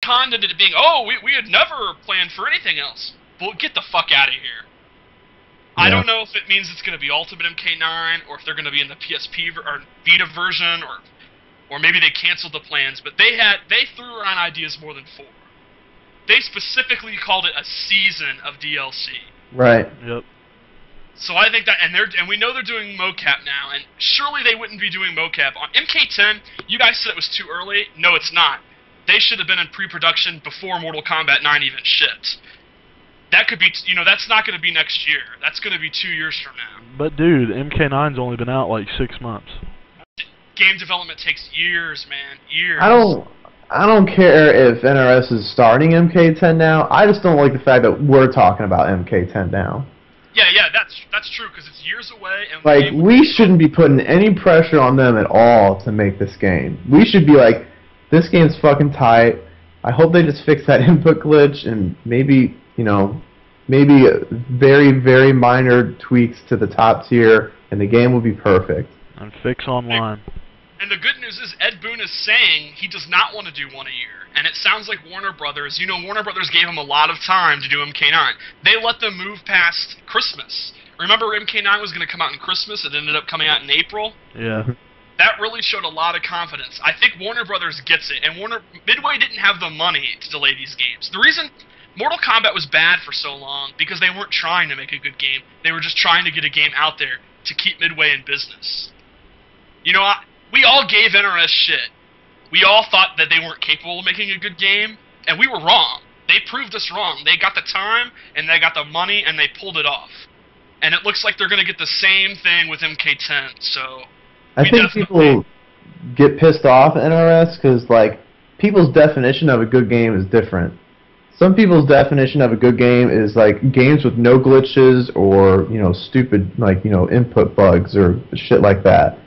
retconned it being, oh, we had never planned for anything else. Well, get the fuck out of here. Yeah. I don't know if it means it's going to be Ultimate MK9, or if they're going to be in the PSP or Vita version, or maybe they canceled the plans. But they threw around ideas more than 4. They specifically called it a season of DLC. Right. Yep. So I think that, and we know they're doing mocap now, and surely they wouldn't be doing mocap on MK10. You guys said it was too early. No, it's not. They should have been in pre-production before Mortal Kombat 9 even shipped. That could be, that's not going to be next year. That's going to be 2 years from now. But dude, MK9's only been out like 6 months. Game development takes years, man. Years. I don't care if NRS is starting MK10 now. I just don't like the fact that we're talking about MK10 now. Yeah, that's true, because it's years away. And like, we shouldn't be putting any pressure on them at all to make this game. We should be like, this game's fucking tight. I hope they just fix that input glitch and maybe, maybe very, very minor tweaks to the top tier, and the game will be perfect. And fix online. And the good news is Ed Boon is saying he does not want to do one a year. And it sounds like Warner Brothers, Warner Brothers gave him a lot of time to do MK9. They let them move past Christmas. Remember MK9 was going to come out in Christmas, it ended up coming out in April? Yeah. That really showed a lot of confidence. I think Warner Brothers gets it, and Midway didn't have the money to delay these games. The reason Mortal Kombat was bad for so long, because they weren't trying to make a good game. They were just trying to get a game out there to keep Midway in business. We all gave NRS shit. We all thought that they weren't capable of making a good game, and we were wrong. They proved us wrong. They got the time, and they got the money, and they pulled it off. And it looks like they're going to get the same thing with MK10, so... I think people get pissed off at NRS because, like, people's definition of a good game is different. Some people's definition of a good game is, like, games with no glitches or, stupid, like, input bugs or shit like that.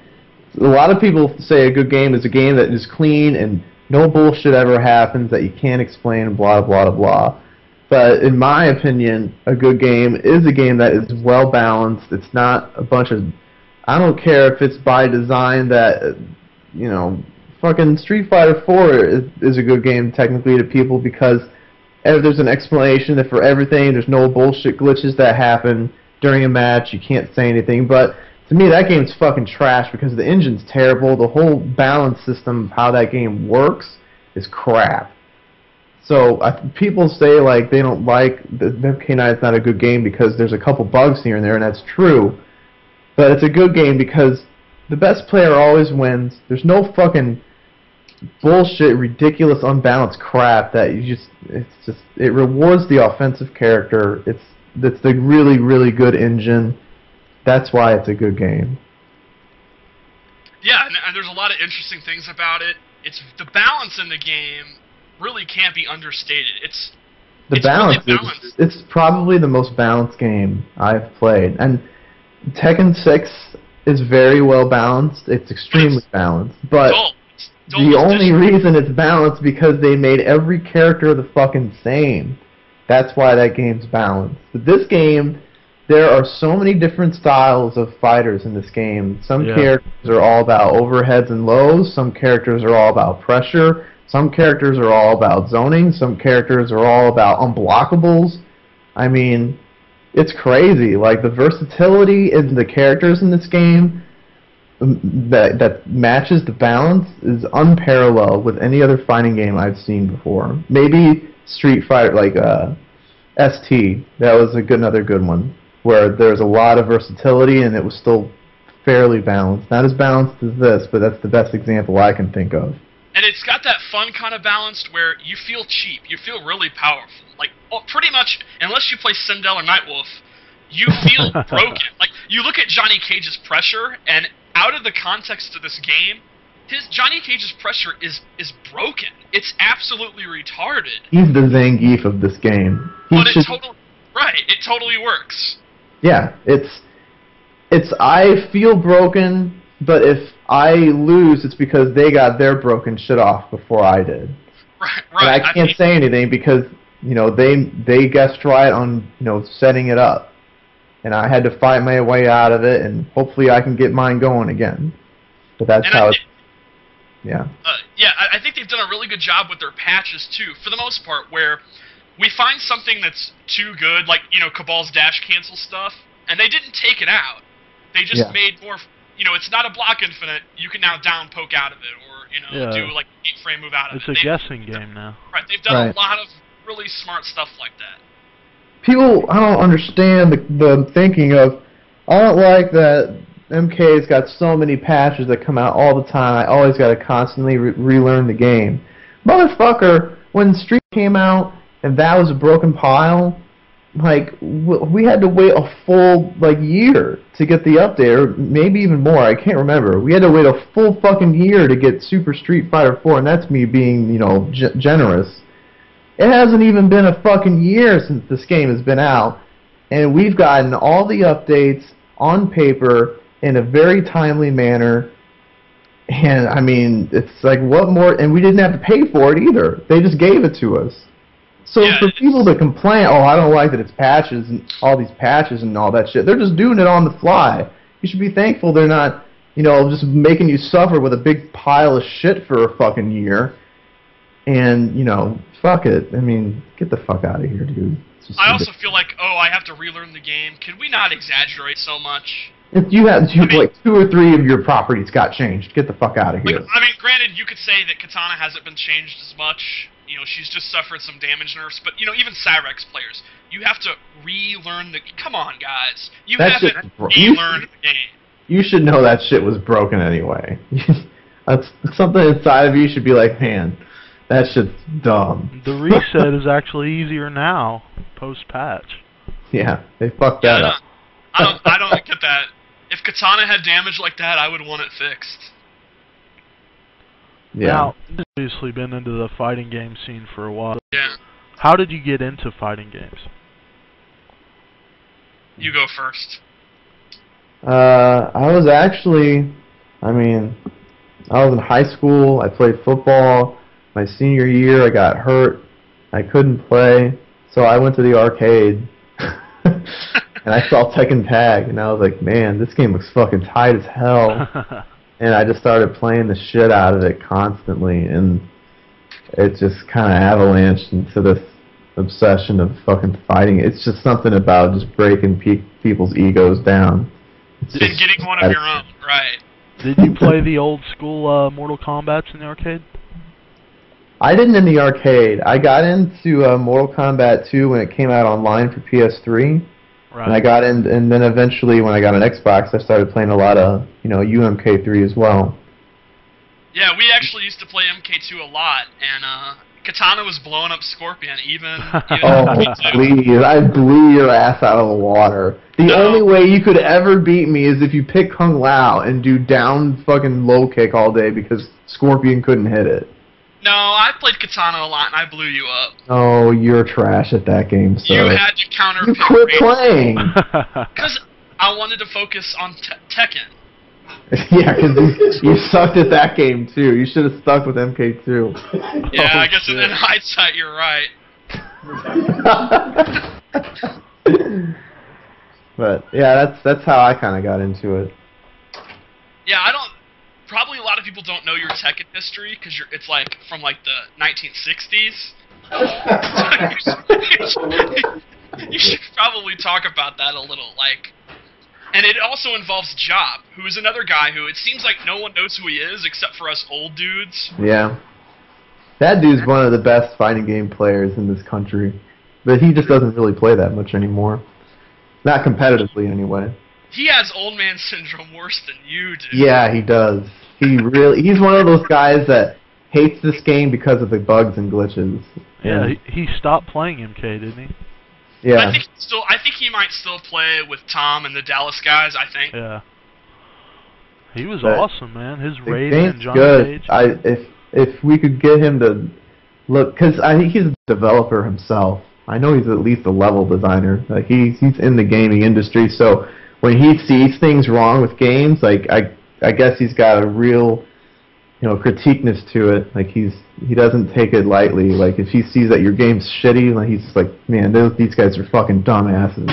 A lot of people say a good game is a game that is clean and no bullshit ever happens that you can't explain, blah, blah, blah. But in my opinion, a good game is a game that is well balanced. It's not a bunch of... I don't care if it's by design that, fucking Street Fighter 4 is a good game technically to people because there's an explanation that for everything, there's no bullshit glitches that happen during a match, you can't say anything, but to me that game's fucking trash because the engine's terrible, the whole balance system of how that game works is crap. So people say like they don't like the MK9 is not a good game because there's a couple bugs here and there, and that's true. But it's a good game because the best player always wins. There's no fucking bullshit, ridiculous, unbalanced crap that it rewards the offensive character. It's the really, really good engine. That's why it's a good game. Yeah, and there's a lot of interesting things about it. It's the balance in the game really can't be understated. It's balance. Really balanced. It's probably the most balanced game I've played, and Tekken 6 is very well balanced. It's extremely balanced. But the only reason it's balanced because they made every character the fucking same. That's why that game's balanced. But this game, there are so many different styles of fighters in this game. Some characters are all about overheads and lows. Some characters are all about pressure. Some characters are all about zoning. Some characters are all about unblockables. I mean... it's crazy. Like, the versatility in the characters in this game that matches the balance is unparalleled with any other fighting game I've seen before. Maybe Street Fighter, like ST, that was another good one, where there's a lot of versatility and it was still fairly balanced. Not as balanced as this, but that's the best example I can think of. And it's got that fun kind of balance where you feel cheap, you feel really powerful. Like, pretty much, unless you play Sindel or Nightwolf, you feel broken. Like, you look at Johnny Cage's pressure, and out of the context of this game, Johnny Cage's pressure is broken. It's absolutely retarded. He's the Zangief of this game. It totally works. Yeah, I feel broken, but if I lose, it's because they got their broken shit off before I did. Right. And I can't say anything because, they guessed right on, setting it up. And I had to fight my way out of it, and hopefully I can get mine going again. But that's how it's... Yeah. Yeah, I think they've done a really good job with their patches too, for the most part, where we find something that's too good, like, Cabal's dash cancel stuff, and they didn't take it out. They just made more, it's not a block infinite, you can now down poke out of it, or, do like an 8-frame move out of it. It's a guessing game now. Right, they've done a lot of really smart stuff like that. People, I don't understand the thinking of, I don't like that MK's got so many patches that come out all the time, I always got to constantly relearn the game. Motherfucker, when Street came out, and that was a broken pile, like, we had to wait a full, year to get the update, or maybe even more, I can't remember. We had to wait a full fucking year to get Super Street Fighter 4, and that's me being, generous. It hasn't even been a fucking year since this game has been out, and we've gotten all the updates on paper in a very timely manner, and, I mean, it's like, what more, and we didn't have to pay for it either. They just gave it to us. So for people to complain, oh, I don't like that it's patches and all these patches and all that shit, they're just doing it on the fly. You should be thankful they're not, just making you suffer with a big pile of shit for a fucking year. And, fuck it. I mean, get the fuck out of here, dude. I also feel like, I have to relearn the game. Can we not exaggerate so much? If you have, like, 2 or 3 of your properties got changed, get the fuck out of here. I mean, granted, you could say that Katana hasn't been changed as much. She's just suffered some damage nerfs. But, even Cyrex players, you have to relearn the... Come on, guys. You haven't relearned the game. You should know that shit was broken anyway. That's something inside of you should be like, man, that shit's dumb. The reset is actually easier now, post-patch. Yeah, they fucked that up. I don't get that. If Katana had damage like that, I would want it fixed. Yeah. Now, you've obviously been into the fighting game scene for a while. Yeah. How did you get into fighting games? You go first. I was actually, I was in high school, I played football. My senior year, I got hurt. I couldn't play, so I went to the arcade. And I saw Tekken Tag, and I was like, man, this game looks fucking tight as hell. And I just started playing the shit out of it constantly, and it just kind of avalanched into this obsession of fucking fighting. It's just something about just breaking people's egos down. And getting one of your own, right. Did you play the old school Mortal Kombats in the arcade? I didn't in the arcade. I got into Mortal Kombat 2 when it came out online for PS3. Right. And I got in, and then eventually when I got an Xbox, I started playing a lot of, UMK3 as well. Yeah, we actually used to play MK2 a lot, and Katana was blowing up Scorpion, even oh, please, I blew your ass out of the water. The only way you could ever beat me is if you pick Kung Lao and do down fucking low kick all day because Scorpion couldn't hit it. No, I played Katana a lot, and I blew you up. Oh, you're trash at that game, so... You had to counter... You quit playing! Because I wanted to focus on Tekken. Yeah, because you sucked at that game, too. You should have stuck with MK2. Yeah, I guess in hindsight, you're right. But, yeah, that's how I kind of got into it. Yeah, probably a lot of people don't know your Tekken history because it's like from like the 1960s. You should probably talk about that a little, and it also involves Job, who is another guy who it seems like no one knows who he is except for us old dudes. Yeah, that dude's one of the best fighting game players in this country, but he just doesn't really play that much anymore, not competitively anyway. He has old man syndrome worse than you do. Yeah, he does. He's one of those guys that hates this game because of the bugs and glitches. Yeah, he stopped playing MK, didn't he? Yeah. I think he might still play with Tom and the Dallas guys, I think. Yeah. He was awesome, man. His rating and Johnny good. Cage. If we could get him to look, because I think he's a developer himself. I know he's at least a level designer. Like he's in the gaming industry, so when he sees things wrong with games, like I guess he's got a real, critiqueness to it. Like he doesn't take it lightly. Like if he sees that your game's shitty, like he's just like, man, these guys are fucking dumbasses.